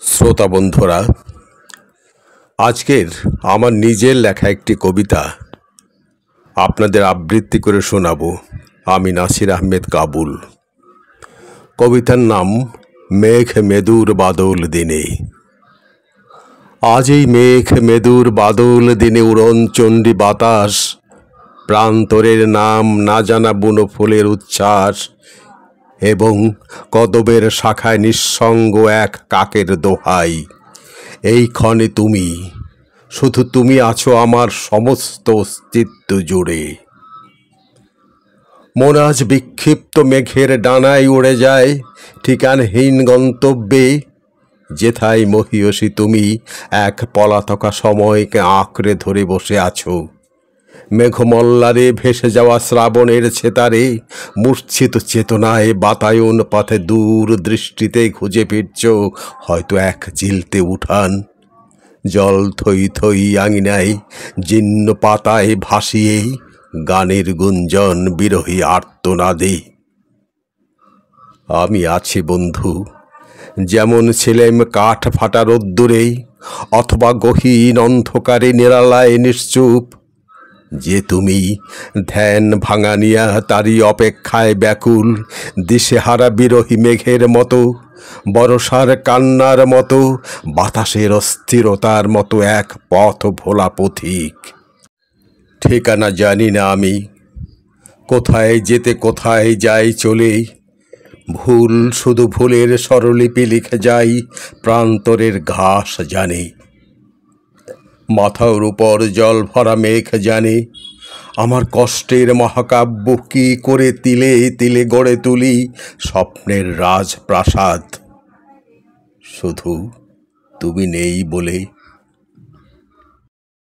শ্রোতা বন্ধুরা, আজকের আমার নিজের লেখা একটি কবিতা আপনাদের আবৃত্তি করে শোনাবো। আমি নাসির আহমেদ কাবুল। কবিতার নাম মেঘ মেদুর বাদল দিনে। আজ এই মেঘ মেদুর বাদল দিনে উড়নচণ্ডী বাতাস, প্রান্তরের নাম না জানা বুনো ফুলের উচ্ছ্বাস এবং কদবের শাখায় নিঃসঙ্গ এক কাকের দোহাই। এই ক্ষণে তুমি, শুধু তুমি আছো আমার সমস্ত অস্তিত্ব জুড়ে। মন আজ বিক্ষিপ্ত মেঘের ডানায় উড়ে যায় ঠিকানহীন গন্তব্যে, যেথায় মহিয়সী তুমি এক পলাতকা সময়কে আঁকড়ে ধরে বসে আছো। মেঘমল্লারে ভেসে যাওয়া শ্রাবণের ছেতারে মূর্ছিত চেতনায় বাতায়ন পথে দূর দৃষ্টিতে খুঁজে ফিরছ হয়তো এক চিলতে উঠান। জল থই থই আঙিনায় জীর্ণ পাতায় ভাসিয়ে গানের গুঞ্জন বিরহী আর্তনাদে। আমি আছি বন্ধু, যেমন ছিলেম কাঠ ফাটা রোদ্দুরে অথবা গহীন অন্ধকারে নিরালায় নিশ্চুপ। যে তুমি ধ্যান ভাঙানিয়া তারই অপেক্ষায় ব্যাকুল, দিশেহারা বিরহী মেঘের মতো, বরষার কান্নার মতো, বাতাসের অস্থিরতার মতো এক পথ ভোলা পথিক। ঠিকানা জানি না আমি, কোথায় যেতে কোথায় যাই চলে। ভুল শুধু ভুলের স্বরলিপি লিখে যাই প্রান্তরের ঘাস জানে। মাথার উপর জল ভরা মেঘ জানে আমার কষ্টের মহাকাব্য কি করে তিলে তিলে গড়ে তুলি স্বপ্নের রাজপ্রাসাদ। শুধু তুমি নেই বলে